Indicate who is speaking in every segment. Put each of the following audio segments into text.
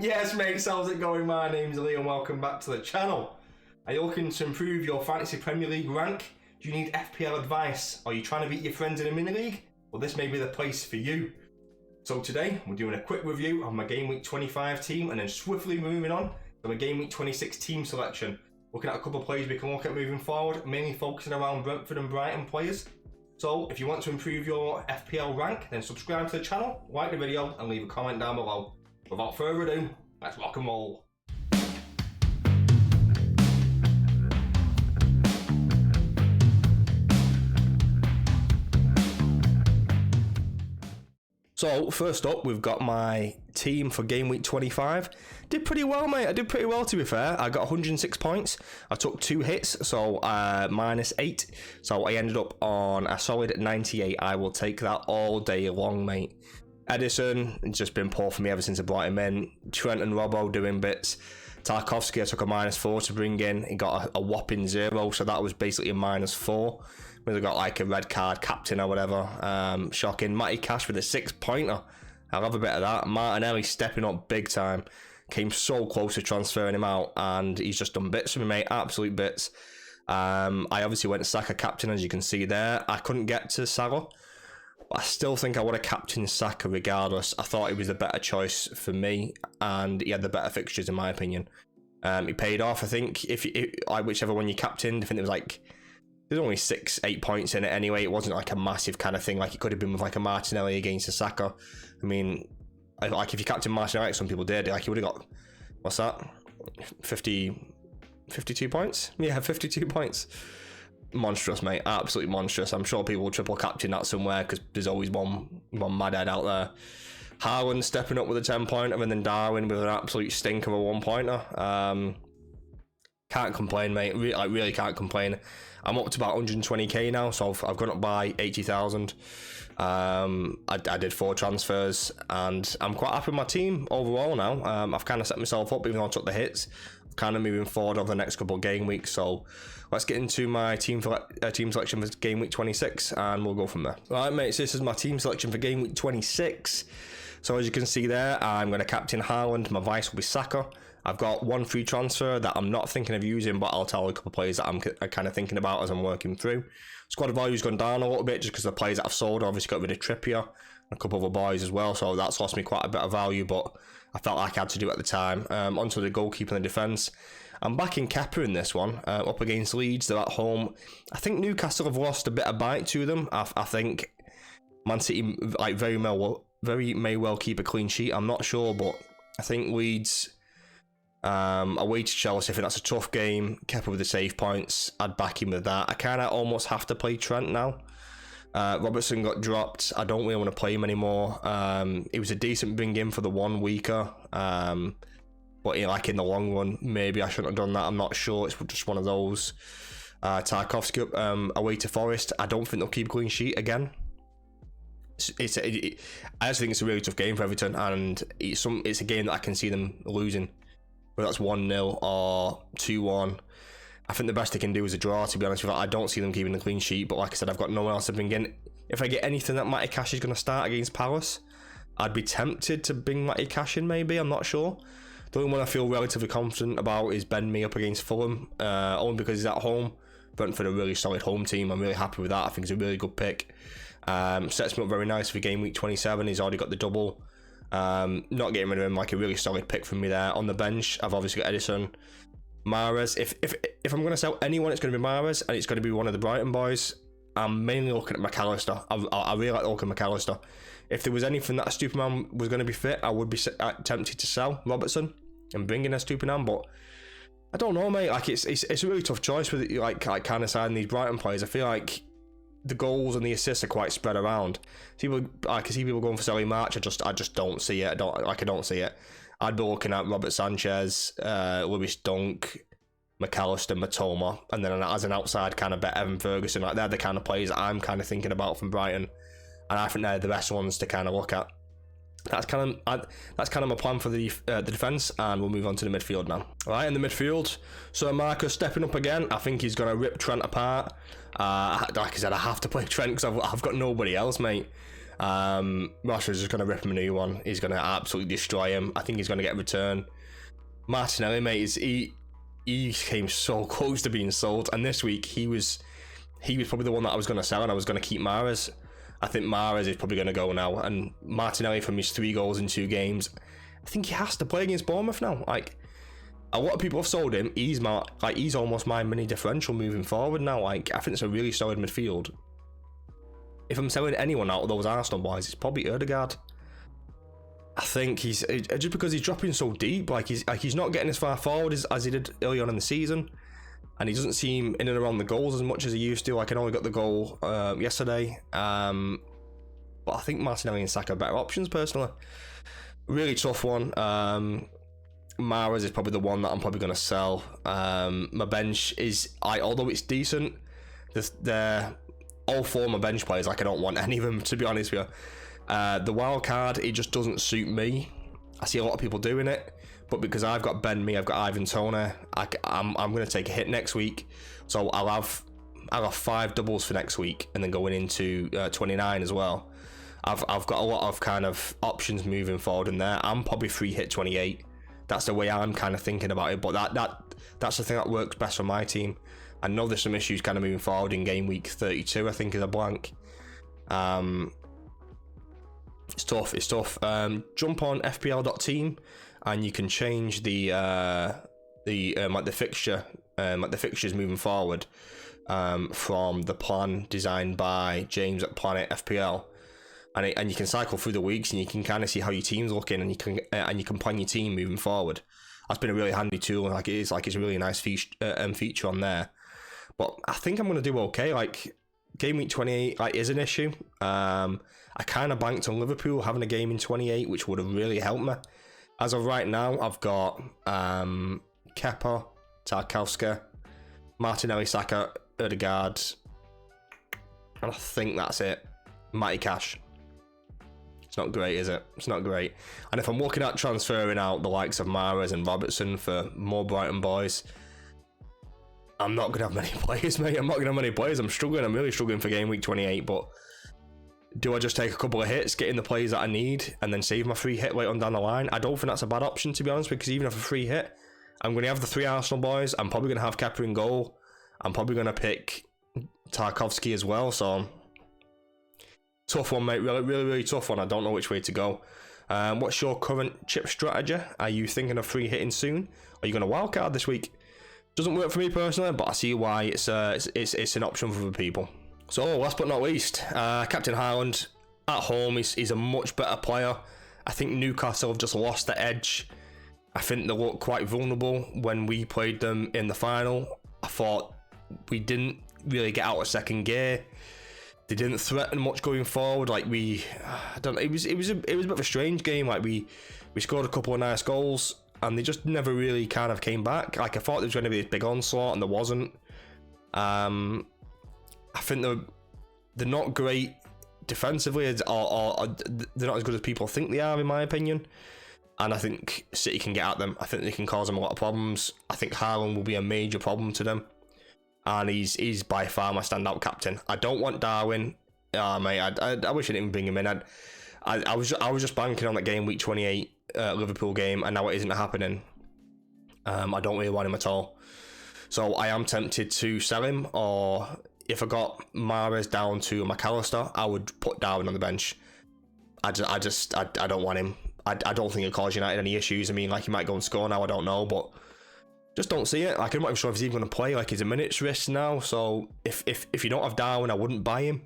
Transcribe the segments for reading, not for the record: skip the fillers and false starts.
Speaker 1: Yes, mate, how's it going? My name's Lee and welcome back to the channel. Are you looking to improve your Fantasy Premier League rank? Do you need FPL advice? Are you trying to beat your friends in a mini league? Well, this may be the place for you. So today, we're doing a quick review of my Game Week 25 team and then swiftly moving on to my Game Week 26 team selection. Looking at a couple of players we can look at moving forward, mainly focusing around Brentford and Brighton players. So if you want to improve your FPL rank, then subscribe to the channel, like the video and leave a comment down below. Without further ado, let's rock and roll. So first up, we've got my team for Game Week 25. Did pretty well, mate. I did pretty well, to be fair. I got 106 points. I took 2 hits, so -8. So I ended up on a solid 98. I will take that all day long, mate. Edison, it's just been poor for me ever since I brought him in. Trent and Robbo doing bits. Tarkovsky, I took a -4 to bring in. He got a whopping 0, so that was basically a -4. We got like a red card captain or whatever. Shocking. Matty Cash with a 6-pointer. I'll have a bit of that. Martinelli stepping up big time. Came so close to transferring him out, and he's just done bits for me, mate. Absolute bits. I obviously went Saka captain, as you can see there. I couldn't get to Salah. I still think I would have captained Saka regardless. I thought he was the better choice for me, and he had the better fixtures in my opinion. He paid off. I think if whichever one you captained, I think it was like there's only 6-8 points in it anyway. It wasn't like a massive kind of thing like it could have been with like a Martinelli against a Saka. I mean, like if you captained Martinelli, like some people did, like you would have got what's that, 52 points? Yeah, 52 points. Monstrous, mate. Absolutely monstrous. I'm sure people will triple captain that somewhere because there's always one madhead out there. Haaland stepping up with a 10-pointer and then Darwin with an absolute stink of a 1-pointer. Can't complain, mate. I really can't complain. I'm up to about 120k now, so I've gone up by 80,000. I did 4 transfers and I'm quite happy with my team overall now. I've kind of set myself up even though I took the hits. Kind of moving forward over the next couple of game weeks, so let's get into my team selection for Game Week 26 and we'll go from there. Right, mates, this is my team selection for Game Week 26. So as you can see there, I'm going to captain Haaland. My vice will be Saka. I've got 1 free transfer that I'm not thinking of using, but I'll tell a couple of players that I'm kind of thinking about as I'm working through. Squad value's gone down a little bit just because the players that I've sold obviously got rid of Trippier and a couple of other boys as well, so that's lost me quite a bit of value, but I felt like I had to do it at the time. Onto the goalkeeper and the defence. I'm backing Kepa in this one, up against Leeds. They're at home. I think Newcastle have lost a bit of bite to them. I think Man City like very may well keep a clean sheet. I'm not sure, but I think Leeds away to Chelsea. I think that's a tough game. Kepa with the save points. I'd back him with that. I kind of almost have to play Trent now. Robertson got dropped. I don't really want to play him anymore. It was a decent bring in for the 1 weeker. But like in the long run, maybe I shouldn't have done that. I'm not sure. It's just one of those. Tarkovsky away to Forest. I don't think they'll keep clean sheet again. I just think it's a really tough game for Everton, and it's a game that I can see them losing. Whether that's 1-0 or 2-1. I think the best they can do is a draw, to be honest with you. I don't see them keeping a clean sheet, but like I said, I've got no one else to bring in. If I get anything that Matty Cash is going to start against Palace, I'd be tempted to bring Matty Cash in, maybe. I'm not sure. The only one I feel relatively confident about is Ben Mee up against Fulham, only because he's at home. Brentford a really solid home team. I'm really happy with that. I think it's a really good pick. Sets me up very nice for Game Week 27. He's already got the double. Not getting rid of him, like a really solid pick from me there. On the bench, I've obviously got Edison, Mahrez. If I'm going to sell anyone, it's going to be Mahrez, and it's going to be one of the Brighton boys. I'm mainly looking at McAllister. I really like the look of McAllister. If there was anything that a Superman was going to be fit, I would be tempted to sell Robertson and bring in a Superman, but I don't know, mate. Like it's a really tough choice with like kind of signing these Brighton players. I feel like the goals and the assists are quite spread around. I can see people going for Solly March. I just don't see it. I don't see it. I'd be looking at Robert Sanchez, Lewis Dunk, McAllister, Matoma, and then as an outside kind of bet Evan Ferguson. Like they're the kind of players that I'm kind of thinking about from Brighton, and I think they're the best ones to kind of look at. That's kind of my plan for the defence, and we'll move on to the midfield now. All right, in the midfield, so Marcus stepping up again. I think he's going to rip Trent apart. Like I said, I have to play Trent because I've got nobody else, mate. Rashford's just going to rip him a new one. He's going to absolutely destroy him. I think he's going to get a return. Martinelli, mate, he came so close to being sold, and this week he was probably the one that I was going to sell, and I was going to keep Mahrez. I think Mahrez is probably going to go now, and Martinelli, from his 3 goals in 2 games, I think he has to play against Bournemouth now. Like, a lot of people have sold him. He's almost my mini differential moving forward now. Like, I think it's a really solid midfield. If I'm selling anyone out of those Arsenal boys, it's probably Ødegaard. I think he's just because he's dropping so deep. Like, he's not getting as far forward as he did early on in the season, and he doesn't seem in and around the goals as much as he used to. Like, I know he got the goal yesterday, but I think Martinelli and Saka are better options personally. Really tough one. Mahrez is probably the one that I'm probably going to sell. My bench is, although it's decent, all 4 of my bench players, like, I don't want any of them, to be honest with you. The wild card, it just doesn't suit me. I see a lot of people doing it, but because I've got Ben Mee, I've got Ivan Toney, I'm going to take a hit next week. So I'll have 5 doubles for next week, and then going into 29 as well. I've got a lot of kind of options moving forward in there. I'm probably free hit 28. That's the way I'm kind of thinking about it, but that's the thing that works best for my team. I know there's some issues kind of moving forward in game week 32, I think, is a blank. It's tough. Jump on FPL.team, and you can change the fixture, the fixtures moving forward, from the plan designed by James at Planet FPL, and you can cycle through the weeks, and you can kind of see how your team's looking, and you can plan your team moving forward. That's been a really handy tool, and it's a really nice feature on there. But I think I'm going to do okay. Like, game week 28 is an issue. I kind of banked on Liverpool having a game in 28, which would have really helped me. As of right now, I've got Kepa, Tarkowski, Martinelli, Saka, Ødegaard, and I think that's it. Matty Cash. It's not great, is it? It's not great. And if I'm looking at transferring out the likes of Mahrez and Robertson for more Brighton boys, I'm not going to have many players, mate. I'm not going to have many players. I'm struggling. I'm really struggling for game week 28, but do I just take a couple of hits, get in the players that I need, and then save my free hit later on down the line? I don't think that's a bad option, to be honest, because even if a free hit, I'm going to have the 3 Arsenal boys. I'm probably going to have Kepa in goal. I'm probably going to pick Tarkowski as well, so tough one, mate. Really tough one. I don't know which way to go. What's your current chip strategy? Are you thinking of free hitting soon? Are you going to wildcard this week? Doesn't work for me personally, but I see why it's an option for other people. So last but not least, Captain Haaland at home. He's a much better player. I think Newcastle have just lost the edge. I think they look quite vulnerable when we played them in the final. I thought we didn't really get out of second gear. They didn't threaten much going forward. Like, I don't know. It was a bit of a strange game. Like, we scored a couple of nice goals, and they just never really kind of came back. Like, I thought there was going to be this big onslaught, and there wasn't. I think they're not great defensively, or they're not as good as people think they are, in my opinion. And I think City can get at them. I think they can cause them a lot of problems. I think Haaland will be a major problem to them. And he's by far my standout captain. I don't want Darwin. Mate, I wish I didn't bring him in. I was just banking on that game week 28 Liverpool game, and now it isn't happening. I don't really want him at all. So I am tempted to sell him, or if I got Mahrez down to McAllister, I would put Darwin on the bench. I don't want him. I don't think it caused United any issues. I mean, like, he might go and score now, I don't know, but just don't see it. Like, I'm not even sure if he's even going to play. Like, he's a minute's risk now, so if you don't have Darwin, I wouldn't buy him.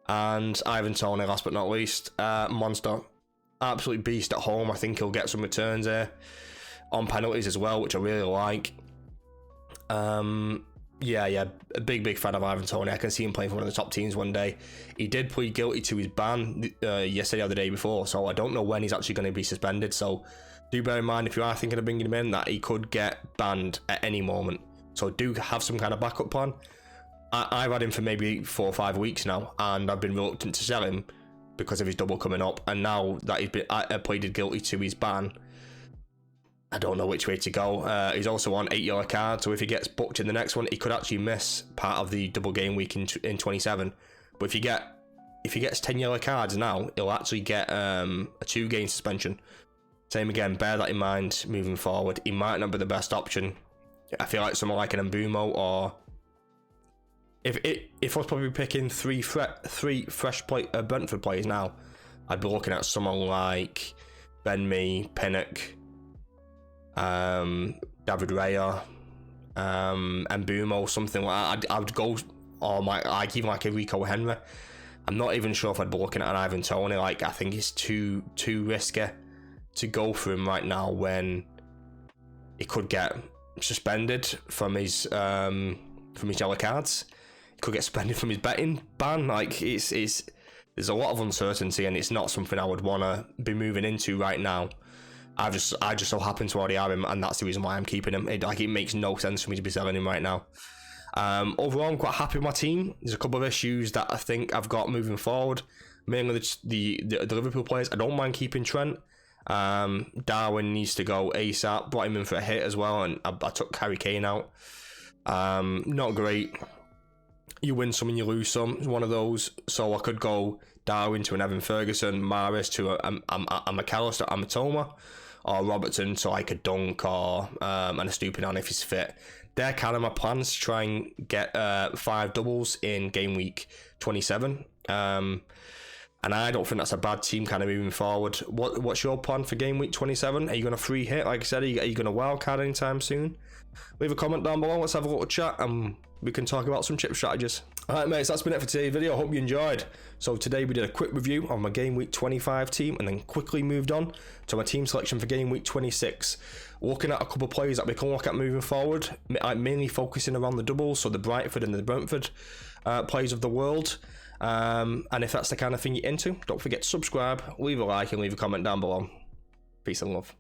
Speaker 1: And Ivan Toney, last but not least, monster, absolute beast at home. I think he'll get some returns there on penalties as well, which I really like. Yeah, a big fan of Ivan Toney. I can see him playing for one of the top teams one day. He did plead guilty to his ban yesterday or the day before, so I don't know when he's actually going to be suspended. So do bear in mind, if you are thinking of bringing him in, that he could get banned at any moment. So do have some kind of backup plan. I've had him for maybe 4 or 5 weeks now, and I've been reluctant to sell him because of his double coming up. And now that he's been pleaded guilty to his ban, I don't know which way to go. He's also on 8 yellow cards, so if he gets booked in the next one, he could actually miss part of the double game week in 27. But if you get if he gets 10 yellow cards now, he'll actually get a 2-game suspension. Same again, bear that in mind moving forward. He might not be the best option. I feel like someone like an Mbumo, or if I was probably picking three fresh Brentford players now, I'd be looking at someone like Ben Mee, Pinnock, David Raya, Mbumo, something like that. I'd go, or even like a Rico Henry. I'm not even sure if I'd be looking at an Ivan Toney. Like, I think it's too risky to go for him right now when he could get suspended from his yellow cards. He could get suspended from his betting ban. Like, it's there's a lot of uncertainty, and it's not something I would want to be moving into right now. I just so happen to already have him, and that's the reason why I'm keeping him. It makes no sense for me to be selling him right now. Overall, I'm quite happy with my team. There's a couple of issues that I think I've got moving forward. Mainly the Liverpool players. I don't mind keeping Trent. Darwin needs to go ASAP. Brought him in for a hit as well, and I took Harry Kane out. Not great. You win some and you lose some. It's one of those. So I could go Darwin to an Evan Ferguson, Mahrez to a McAllister, Amatoma, or Robertson to like a Dunk or and a Stupinan if he's fit. They're kind of my plans to try and get 5 doubles in game week 27. And I don't think that's a bad team kind of moving forward. What's your plan for game week 27? Are you going to free hit? Like I said, are you going to wildcard anytime soon? Leave a comment down below. Let's have a little chat and we can talk about some chip strategies. Alright mates, that's been it for today's video. I hope you enjoyed. So today we did a quick review of my game week 25 team and then quickly moved on to my team selection for game week 26. Looking at a couple of players that we can look at moving forward, mainly focusing around the doubles, so the Brightford and the Brentford players of the world. And if that's the kind of thing you're into, don't forget to subscribe, leave a like and leave a comment down below. Peace and love.